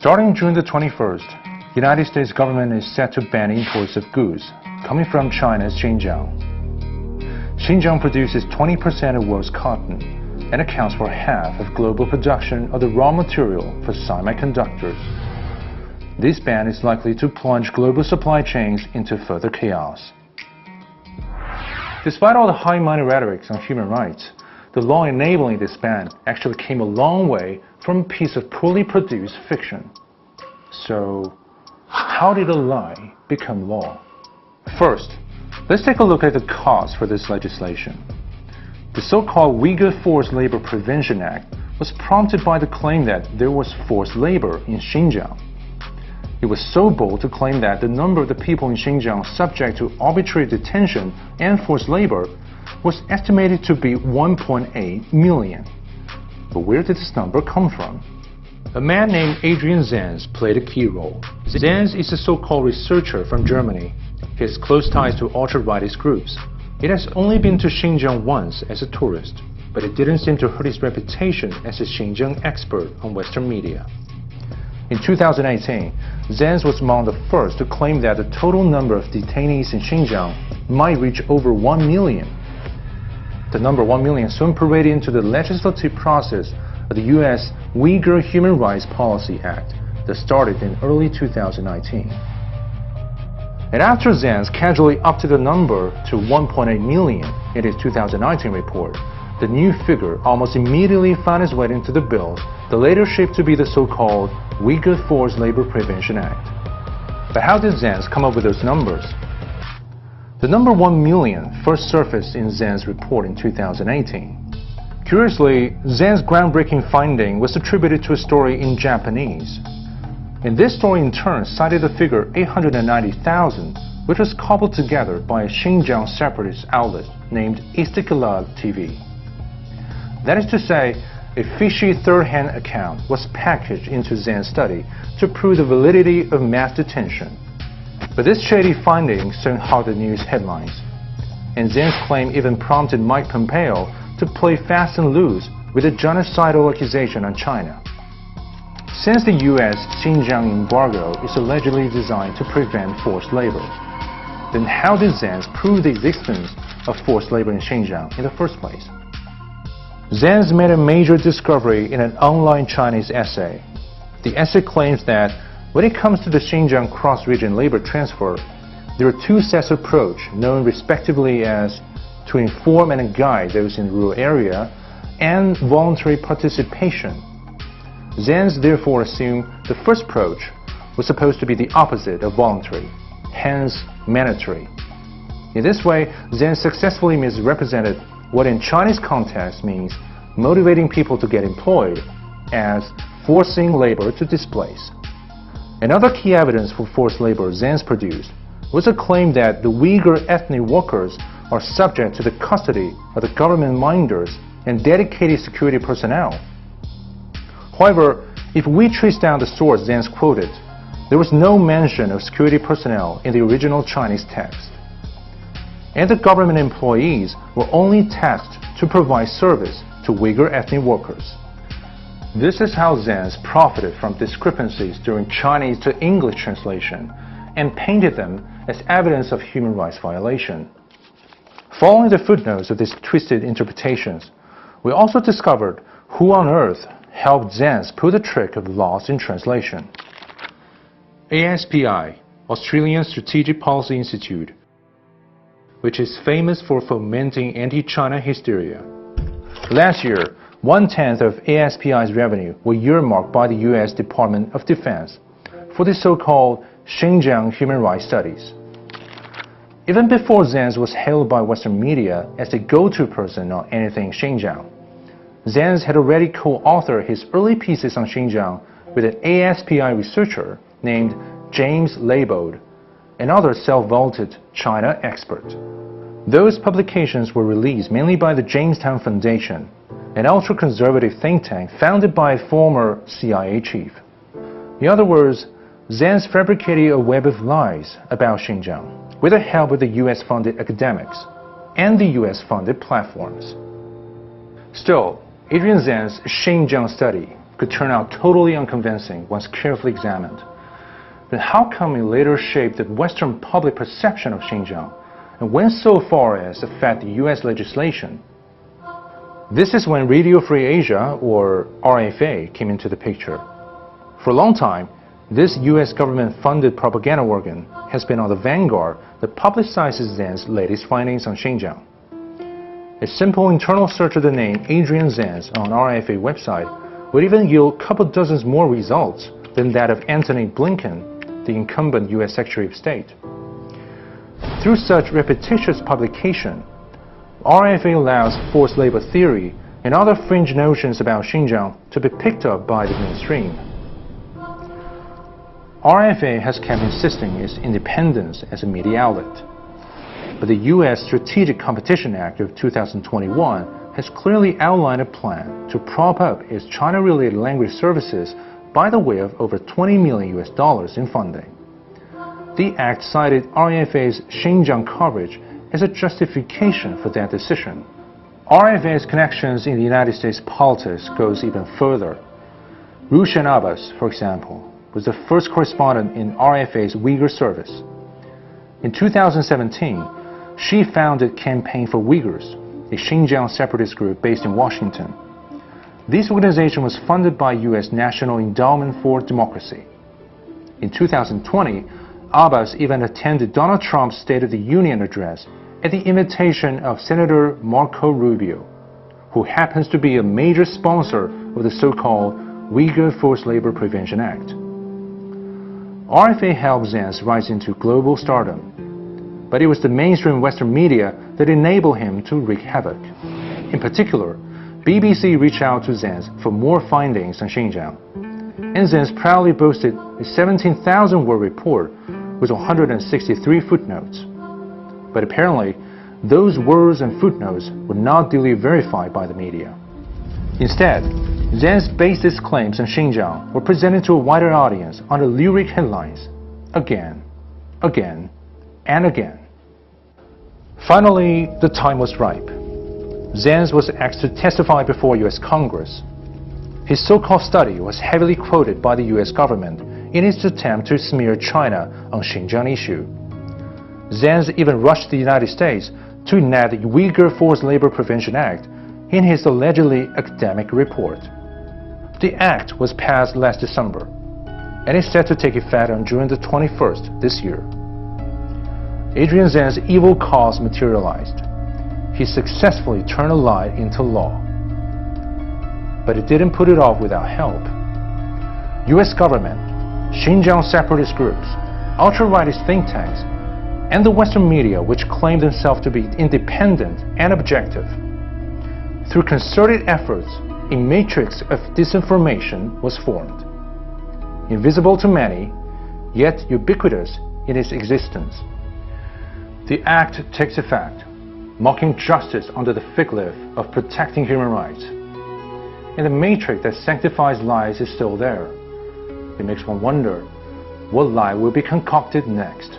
Starting June the 21st, the United States government is set to ban imports of goods coming from China's Xinjiang. Xinjiang produces 20% of world's cotton and accounts for half of global production of the raw material for semiconductors. This ban is likely to plunge global supply chains into further chaos. Despite all the high-minded rhetoric on human rights, the law enabling this ban actually came a long way from a piece of poorly produced fiction. So, how did a lie become law? First, let's take a look at the cause for this legislation. The so-called Uyghur Forced Labor Prevention Act was prompted by the claim that there was forced labor in Xinjiang. It was so bold to claim that the number of the people in Xinjiang subject to arbitrary detention and forced labor was estimated to be 1.8 million. But where did this number come from? A man named Adrian Zanz played a key role. Zanz is a so-called researcher from Germany. He has close ties to ultra-rightist groups. He has only been to Xinjiang once as a tourist, but it didn't seem to hurt his reputation as a Xinjiang expert on Western media. In 2018, Zanz was among the first to claim that the total number of detainees in Xinjiang might reach over 1 million. The number 1 million soon paraded into the legislative process of the U.S. Uyghur Human Rights Policy Act that started in early 2019. And after Zanz casually upped the number to 1.8 million in his 2019 report, the new figure almost immediately found its way into the bill that later shaped to be the so-called Uyghur Forced Labor Prevention Act. But how did Zanz come up with those numbers? The number 1 million first surfaced in Zanz's report in 2018. Curiously, Zanz's groundbreaking finding was attributed to a story in Japanese. And this story in turn cited the figure 890,000, which was cobbled together by a Xinjiang separatist outlet named Istiklal TV. That is to say, a fishy third-hand account was packaged into Zanz's study to prove the validity of mass detention. But this shady finding soon hogged the news headlines, and Zanz's claim even prompted Mike Pompeo to play fast and loose with a genocidal accusation on China. Since the U.S. Xinjiang embargo is allegedly designed to prevent forced labor, then how did Zanz prove the existence of forced labor in Xinjiang in the first place? Zanz made a major discovery in an online Chinese essay. The essay claims that when it comes to the Xinjiang cross-region labor transfer, there are two sets of approach known respectively as to inform and guide those in the rural area and voluntary participation. Zanz therefore assumed the first approach was supposed to be the opposite of voluntary, hence mandatory. In this way, Zanz successfully misrepresented what in Chinese context means motivating people to get employed as forcing labor to displace. Another key evidence for forced labor Zanz produced was a claim that the Uyghur ethnic workers are subject to the custody of the government minders and dedicated security personnel. However, if we trace down the source Zanz quoted, there was no mention of security personnel in the original Chinese text. And the government employees were only tasked to provide service to Uyghur ethnic workers. This is how Zanz profited from discrepancies during Chinese to English translation and painted them as evidence of human rights violation. Following the footnotes of these twisted interpretations, we also discovered who on earth helped Zanz pull the trick of loss in translation. ASPI, Australian Strategic Policy Institute, which is famous for fomenting anti-China hysteria. Last year, 1/10 of ASPI's revenue were earmarked by the U.S. Department of Defense for the so-called Xinjiang human rights studies. Even before Zanz was hailed by Western media as the go-to person on anything Xinjiang, Zanz had already co-authored his early pieces on Xinjiang with an ASPI researcher named James Leibold, another self-vaunted China expert. Those publications were released mainly by the Jamestown Foundation, an ultra-conservative think tank founded by a former CIA chief. In other words, Zanz fabricated a web of lies about Xinjiang with the help of the US-funded academics and the US-funded platforms. Still, Adrian Zanz's Xinjiang study could turn out totally unconvincing once carefully examined. Then how come it later shaped the Western public perception of Xinjiang and went so far as to affect the US legislation? This is when Radio Free Asia, or RFA, came into the picture. For a long time, this US government-funded propaganda organ has been on the vanguard that publicizes Zanz's latest findings on Xinjiang. A simple internal search of the name Adrian Zanz on RFA website would even yield a couple dozens more results than that of Antony Blinken, the incumbent US Secretary of State. Through such repetitious publication, RFA allows forced labor theory and other fringe notions about Xinjiang to be picked up by the mainstream. RFA has kept insisting its independence as a media outlet, but the U.S. Strategic Competition Act of 2021 has clearly outlined a plan to prop up its China-related language services by the way of over $20 million in funding. The act cited RFA's Xinjiang coverage as a justification for that decision. RFA's connections in the United States politics goes even further. Rushan Abbas, for example, was the first correspondent in RFA's Uyghur service. In 2017, she founded Campaign for Uyghurs, a Xinjiang separatist group based in Washington. This organization was funded by U.S. National Endowment for Democracy. In 2020, Abbas even attended Donald Trump's State of the Union address at the invitation of Senator Marco Rubio, who happens to be a major sponsor of the so-called Uyghur Forced Labor Prevention Act. RFA helped Zanz rise into global stardom, but it was the mainstream Western media that enabled him to wreak havoc. In particular, BBC reached out to Zanz for more findings on Xinjiang, and Zanz proudly boasted a 17,000-word report with 163 footnotes. But apparently, those words and footnotes were not duly verified by the media. Instead, Zanz's baseless claims on Xinjiang were presented to a wider audience under lyric headlines, again, again, and again. Finally, the time was ripe. Zanz was asked to testify before U.S. Congress. His so-called study was heavily quoted by the U.S. government in its attempt to smear China on Xinjiang issue. Zanz even rushed the United States to enact the Uyghur Forced Labor Prevention Act in his allegedly academic report. The act was passed last December, and is set to take effect on June the 21st this year. Adrian Zanz's evil cause materialized. He successfully turned a lie into law. But it didn't put it off without help. U.S. government, Xinjiang separatist groups, ultra-rightist think tanks, and the Western media, which claimed themselves to be independent and objective. Through concerted efforts, a matrix of disinformation was formed. Invisible to many, yet ubiquitous in its existence. The act takes effect, mocking justice under the fig leaf of protecting human rights. And the matrix that sanctifies lies is still there. It makes one wonder, what lie will be concocted next?